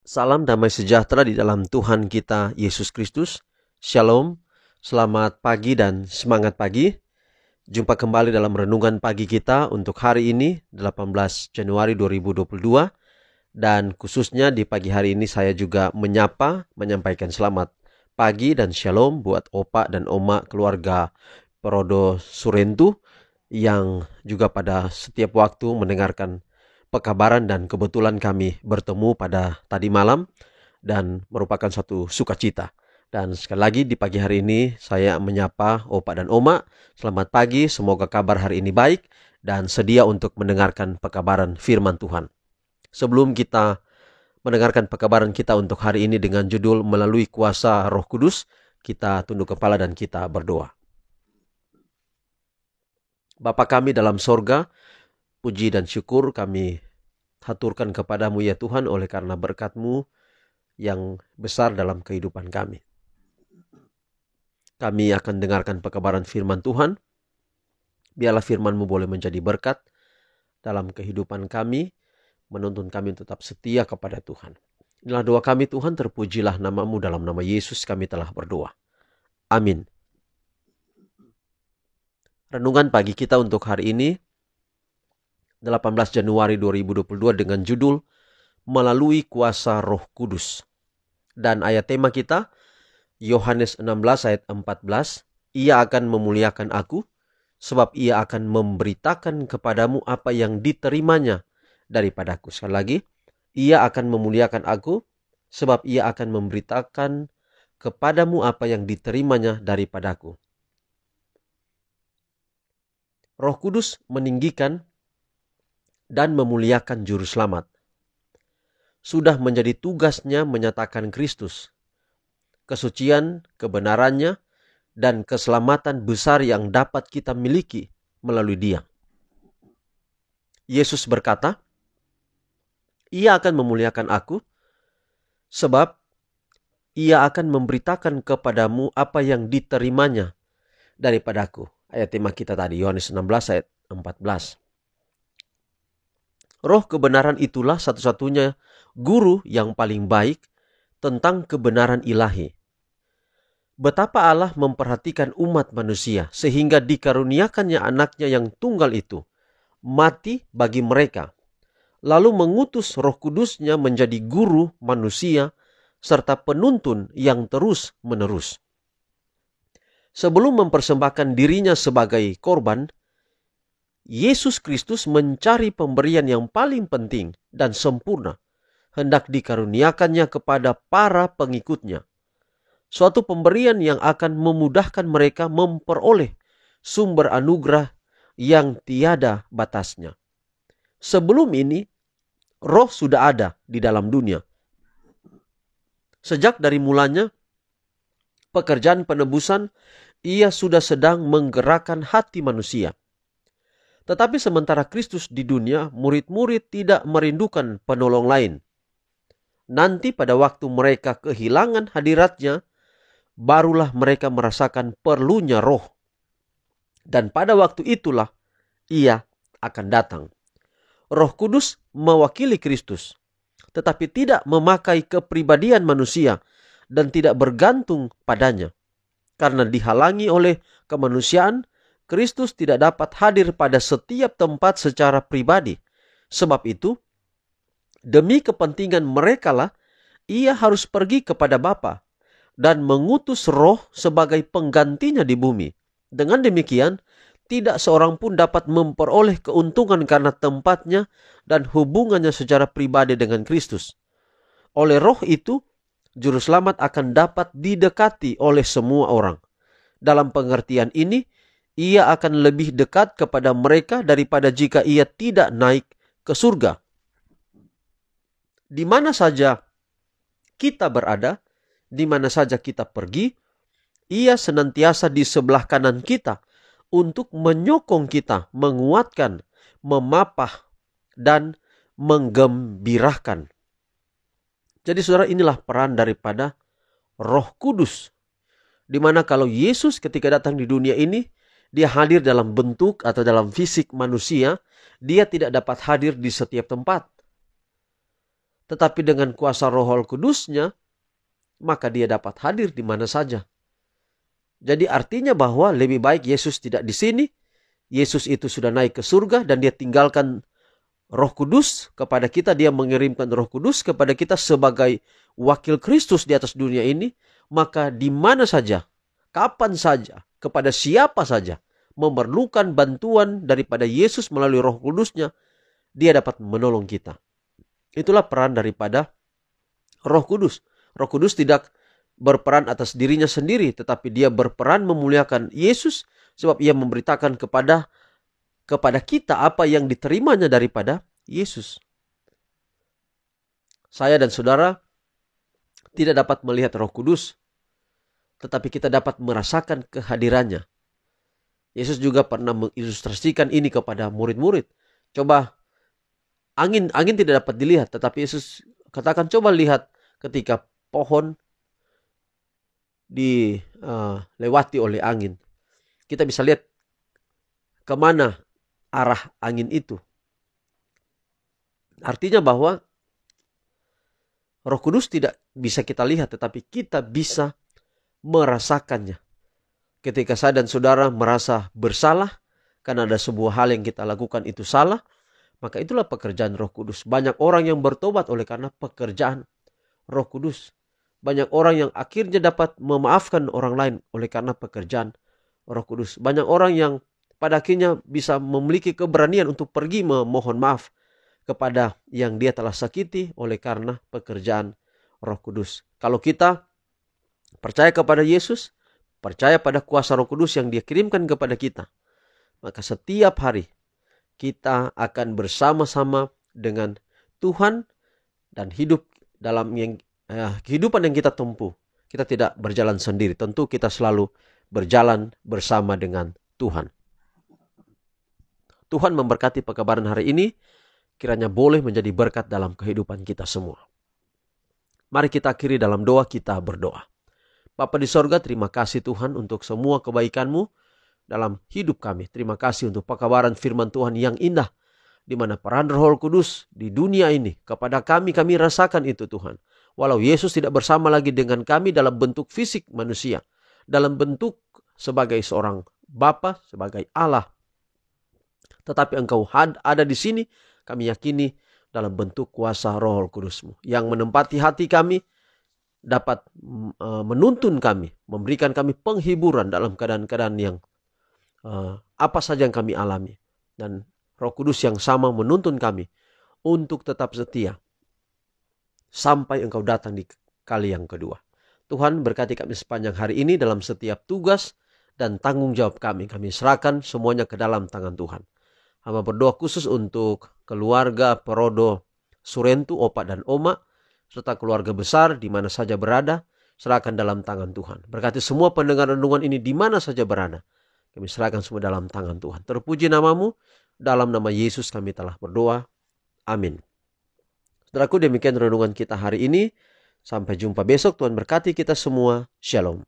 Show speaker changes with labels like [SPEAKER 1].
[SPEAKER 1] Salam damai sejahtera di dalam Tuhan kita Yesus Kristus. Shalom, selamat pagi dan semangat pagi. Jumpa kembali dalam renungan pagi kita untuk hari ini 18 Januari 2022. Dan khususnya di pagi hari ini saya juga menyampaikan selamat pagi dan shalom buat opa dan oma keluarga Perodo Surentu yang juga pada setiap waktu mendengarkan pekabaran, dan kebetulan kami bertemu pada tadi malam dan merupakan satu sukacita. Dan sekali lagi di pagi hari ini saya menyapa opa dan oma. Selamat pagi, semoga kabar hari ini baik dan sedia untuk mendengarkan pekabaran firman Tuhan. Sebelum kita mendengarkan pekabaran kita untuk hari ini dengan judul Melalui Kuasa Roh Kudus, kita tunduk kepala dan kita berdoa. Bapa kami dalam sorga, puji dan syukur kami haturkan kepadamu ya Tuhan oleh karena berkat-Mu yang besar dalam kehidupan kami. Kami akan dengarkan pekabaran firman Tuhan. Biarlah firman-Mu boleh menjadi berkat dalam kehidupan kami, menuntun kami tetap setia kepada Tuhan. Inilah doa kami Tuhan, terpujilah nama-Mu, dalam nama Yesus kami telah berdoa. Amin. Renungan pagi kita untuk hari ini 18 Januari 2022 dengan judul Melalui Kuasa Roh Kudus. Dan ayat tema kita Yohanes 16 ayat 14. Ia akan memuliakan aku, sebab ia akan memberitakan kepadamu apa yang diterimanya daripadaku. Sekali lagi, ia akan memuliakan aku, sebab ia akan memberitakan kepadamu apa yang diterimanya daripadaku. Roh Kudus meninggikan dan memuliakan juru selamat. Sudah menjadi tugasnya menyatakan Kristus, kesucian, kebenarannya, dan keselamatan besar yang dapat kita miliki melalui Dia. Yesus berkata, ia akan memuliakan aku, sebab ia akan memberitakan kepadamu apa yang diterimanya daripadaku. Ayat tema kita tadi, Yohanes 16 ayat 14. Roh kebenaran itulah satu-satunya guru yang paling baik tentang kebenaran ilahi. Betapa Allah memperhatikan umat manusia sehingga dikaruniakannya anaknya yang tunggal itu mati bagi mereka, lalu mengutus Roh Kudusnya menjadi guru manusia serta penuntun yang terus menerus. Sebelum mempersembahkan dirinya sebagai korban, Yesus Kristus mencari pemberian yang paling penting dan sempurna, hendak dikaruniakannya kepada para pengikutnya. Suatu pemberian yang akan memudahkan mereka memperoleh sumber anugerah yang tiada batasnya. Sebelum ini, Roh sudah ada di dalam dunia. Sejak dari mulanya, pekerjaan penebusan, ia sudah sedang menggerakkan hati manusia. Tetapi sementara Kristus di dunia, murid-murid tidak merindukan penolong lain. Nanti pada waktu mereka kehilangan hadiratnya, barulah mereka merasakan perlunya Roh. Dan pada waktu itulah ia akan datang. Roh Kudus mewakili Kristus, tetapi tidak memakai kepribadian manusia dan tidak bergantung padanya. Karena dihalangi oleh kemanusiaan, Kristus tidak dapat hadir pada setiap tempat secara pribadi. Sebab itu, demi kepentingan mereka lah, ia harus pergi kepada Bapa dan mengutus Roh sebagai penggantinya di bumi. Dengan demikian, tidak seorang pun dapat memperoleh keuntungan karena tempatnya dan hubungannya secara pribadi dengan Kristus. Oleh Roh itu, Juru Selamat akan dapat didekati oleh semua orang. Dalam pengertian ini, ia akan lebih dekat kepada mereka daripada jika ia tidak naik ke surga. Di mana saja kita berada, di mana saja kita pergi, ia senantiasa di sebelah kanan kita untuk menyokong kita, menguatkan, memapah, dan menggembirakan. Jadi saudara, inilah peran daripada Roh Kudus. Di mana kalau Yesus ketika datang di dunia ini, dia hadir dalam bentuk atau dalam fisik manusia, dia tidak dapat hadir di setiap tempat. Tetapi dengan kuasa Roh Kudusnya, maka dia dapat hadir di mana saja. Jadi artinya bahwa lebih baik Yesus tidak di sini. Yesus itu sudah naik ke surga dan dia tinggalkan Roh Kudus kepada kita. Dia mengirimkan Roh Kudus kepada kita sebagai wakil Kristus di atas dunia ini. Maka di mana saja, kapan saja, kepada siapa saja memerlukan bantuan daripada Yesus melalui Roh Kudusnya, dia dapat menolong kita. Itulah peran daripada Roh Kudus. Roh Kudus tidak berperan atas dirinya sendiri, tetapi dia berperan memuliakan Yesus, sebab ia memberitakan kepada kita apa yang diterimanya daripada Yesus. Saya dan saudara tidak dapat melihat Roh Kudus, tetapi kita dapat merasakan kehadirannya. Yesus juga pernah mengilustrasikan ini kepada murid-murid. Coba, angin tidak dapat dilihat, tetapi Yesus katakan, coba lihat ketika pohon dilewati oleh angin. Kita bisa lihat kemana arah angin itu. Artinya bahwa Roh Kudus tidak bisa kita lihat, tetapi kita bisa merasakannya. Ketika saya dan saudara merasa bersalah karena ada sebuah hal yang kita lakukan itu salah, maka itulah pekerjaan Roh Kudus. Banyak orang yang bertobat oleh karena pekerjaan Roh Kudus. Banyak orang yang akhirnya dapat memaafkan orang lain oleh karena pekerjaan Roh Kudus. Banyak orang yang pada akhirnya bisa memiliki keberanian untuk pergi memohon maaf kepada yang dia telah sakiti oleh karena pekerjaan Roh Kudus. Kalau kita percaya kepada Yesus, percaya pada kuasa Roh Kudus yang dia kirimkan kepada kita, maka setiap hari kita akan bersama-sama dengan Tuhan dan hidup dalam kehidupan yang kita tempuh. Kita tidak berjalan sendiri. Tentu kita selalu berjalan bersama dengan Tuhan. Tuhan memberkati pekabaran hari ini. Kiranya boleh menjadi berkat dalam kehidupan kita semua. Mari kita akhiri dalam doa, kita berdoa. Bapa di sorga, terima kasih Tuhan untuk semua kebaikan-Mu dalam hidup kami. Terima kasih untuk pekabaran firman Tuhan yang indah, di mana peran Roh Kudus di dunia ini kepada kami rasakan itu Tuhan. Walau Yesus tidak bersama lagi dengan kami dalam bentuk fisik manusia, dalam bentuk sebagai seorang Bapa, sebagai Allah, tetapi Engkau ada di sini, kami yakini dalam bentuk kuasa Roh Kudus-Mu yang menempati hati kami, dapat menuntun kami, memberikan kami penghiburan dalam keadaan-keadaan yang apa saja yang kami alami. Dan Roh Kudus yang sama menuntun kami untuk tetap setia sampai Engkau datang di kali yang kedua. Tuhan berkati kami sepanjang hari ini dalam setiap tugas dan tanggung jawab kami. Kami serahkan semuanya ke dalam tangan Tuhan. Hamba berdoa khusus untuk keluarga Perodo Surentu, Opa dan Oma, serta keluarga besar di mana saja berada, serahkan dalam tangan Tuhan. Berkati semua pendengar renungan ini di mana saja berada. Kami serahkan semua dalam tangan Tuhan. Terpuji nama-Mu, dalam nama Yesus kami telah berdoa. Amin. Saudaraku, demikian renungan kita hari ini. Sampai jumpa besok. Tuhan berkati kita semua. Shalom.